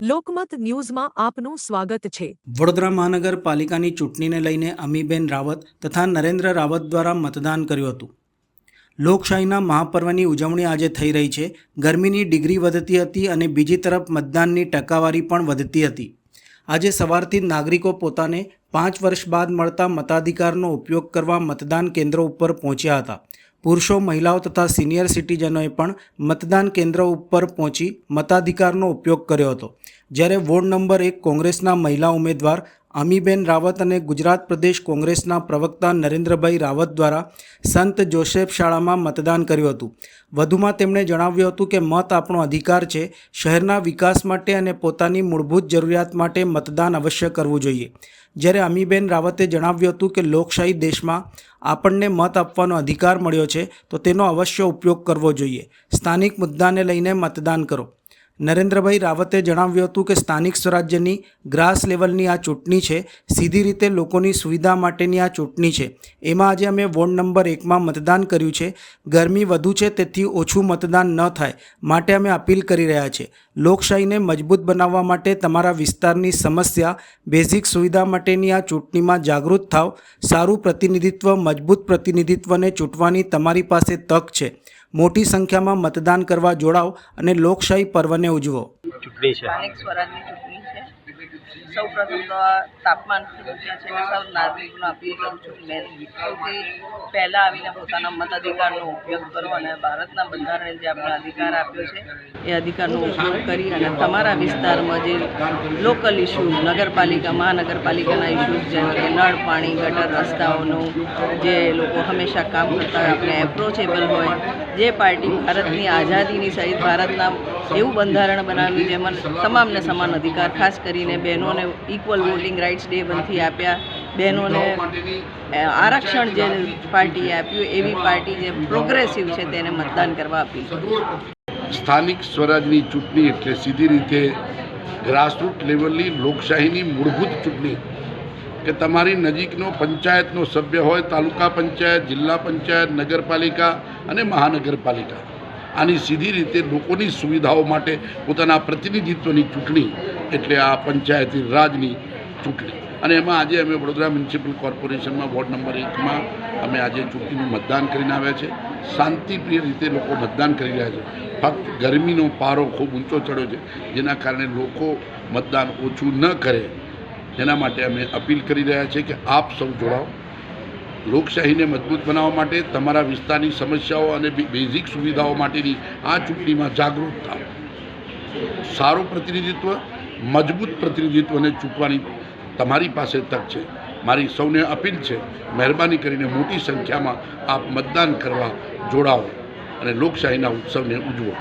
લોકમત ન્યૂઝમાં આપનું સ્વાગત છે। વડોદરા મહાનગરપાલિકાની ચૂંટણીને લઈને અમીબેન રાવત તથા નરેન્દ્ર રાવત દ્વારા મતદાન કર્યું હતું। લોકશાહીના મહાપર્વની ઉજવણી આજે થઈ રહી છે। ગરમીની ડિગ્રી વધતી હતી અને બીજી તરફ મતદાનની ટકાવારી પણ વધતી હતી। આજે સવારથી નાગરિકો પોતાને 5 વર્ષ બાદ મળતા મતાધિકારનો ઉપયોગ કરવા મતદાન કેન્દ્રો ઉપર પહોંચ્યા હતા। પુરુષો, મહિલાઓ તથા સિનિયર સિટીઝનોએ પણ મતદાન કેન્દ્ર ઉપર પહોંચી મતાધિકારનો ઉપયોગ કર્યો હતો। જ્યારે વોર્ડ નંબર 1 કોંગ્રેસના મહિલા ઉમેદવાર અમીબેન રાવત અને ગુજરાત પ્રદેશ કોંગ્રેસના પ્રવક્તા નરેન્દ્રભાઈ રાવત દ્વારા સંત જોસેફ શાળામાં મતદાન કર્યું હતું। વધુમાં તેમણે જણાવ્યું હતું કે મત આપણો અધિકાર છે। શહેરના વિકાસ માટે અને પોતાની મૂળભૂત જરૂરિયાત માટે મતદાન અવશ્ય કરવું જોઈએ। જ્યારે અમીબેન રાવતે જણાવ્યું હતું કે લોકશાહી દેશમાં આપણને મત આપવાનો અધિકાર મળ્યો છે તો તેનો અવશ્ય ઉપયોગ કરવો જોઈએ। સ્થાનિક મુદ્દાને લઈને મતદાન કરો। નરેન્દ્રભાઈ રાવતે જણાવ્યું હતું કે સ્થાનિક સ્વરાજ્યની ગ્રાસ લેવલની આ ચૂંટણી છે। સીધી રીતે લોકોની સુવિધા માટેની આ ચૂંટણી છે। એમાં આજે અમે વોર્ડ નંબર 1માં મતદાન કર્યું છે। ગરમી વધુ છે તેથી ઓછું મતદાન ન થાય માટે અમે અપીલ કરી રહ્યા છીએ। લોકશાહીને મજબૂત બનાવવા માટે તમારા વિસ્તારની સમસ્યા, બેઝિક સુવિધા માટેની આ ચૂંટણીમાં જાગૃત થાવ। સારું પ્રતિનિધિત્વ, મજબૂત પ્રતિનિધિત્વને ચૂંટવાની તમારી પાસે તક છે। મોટી સંખ્યામાં મતદાન કરવા જોડાઓ અને લોકશાહી પર્વને ઉજવો। સ્થાનિક સ્વરાજની ચૂંટણી છે। સૌ પ્રથમ તો આ તાપમાન ખૂબ ઊંચા છે અને સૌ નાગરિકોને અપીલ કરું છું કે સૌથી પહેલાં આવીને પોતાના મતાધિકારનો ઉપયોગ કરો અને ભારતના બંધારણે જે આપણે અધિકાર આપ્યો છે એ અધિકારનો ઉપયોગ કરી અને તમારા વિસ્તારમાં જે લોકલ ઇસ્યુઝ, નગરપાલિકા, મહાનગરપાલિકાના ઇસ્યુઝ જેમ કે નળ, પાણી, ગટર, રસ્તાઓનું જે લોકો હંમેશા કામ કરતા હોય, આપણે એપ્રોચેબલ હોય, જે પાર્ટી ભારતની આઝાદીની સહિત ભારતના એવું બંધારણ બનાવ્યું જેમાં તમામને સમાન અધિકાર, ખાસ કરીને બહેનોને ઇક્વલ વોટિંગ રાઇટ્સ ડે 1થી આપ્યા, બહેનોને આરક્ષણ જે પાર્ટીએ આપ્યું એવી પાર્ટી જે પ્રોગ્રેસિવ છે તેને મતદાન કરવા અપીલ કરું। સ્થાનિક સ્વરાજની ચૂંટણી એટલે સીધી રીતે ગ્રાસરૂટ લેવલની લોકશાહીની મૂળભૂત ચૂંટણી કે તમારી નજીકનો પંચાયતનો સભ્ય હોય, તાલુકા પંચાયત, જિલ્લા પંચાયત, નગરપાલિકા અને મહાનગરપાલિકા, આની સીધી રીતે લોકોની સુવિધાઓ માટે પોતાના પ્રતિનિધિત્વની ચૂંટણી એટલે આ પંચાયતી રાજની ચૂંટણી। અને એમાં આજે અમે વડોદરા મ્યુનિસિપલ કોર્પોરેશનમાં વોર્ડ નંબર 1માં અમે આજે ચૂંટણીનું મતદાન કરીને આવ્યા છે। શાંતિપ્રિય રીતે લોકો મતદાન કરી રહ્યા છે। ફક્ત ગરમીનો પારો ખૂબ ઊંચો ચડ્યો છે જેના કારણે લોકો મતદાન ઓછું ન કરે એના માટે અમે અપીલ કરી રહ્યા છીએ કે આપ સૌ જોડાઓ। લોકશાહીને મજબૂત બનાવવા માટે તમારા વિસ્તારની સમસ્યાઓ અને બેઝિક સુવિધાઓ માટેની આ ચૂંટણીમાં જાગૃત થાઓ। સારું પ્રતિનિધિત્વ, મજબૂત પ્રતિનિધિત્વને ચૂંટવાની તમારી પાસે તક છે। મારી સૌને અપીલ છે, મહેરબાની કરીને મોટી સંખ્યામાં આપ મતદાન કરવા જોડાઓ અને લોકશાહીના ઉત્સવને ઉજવો।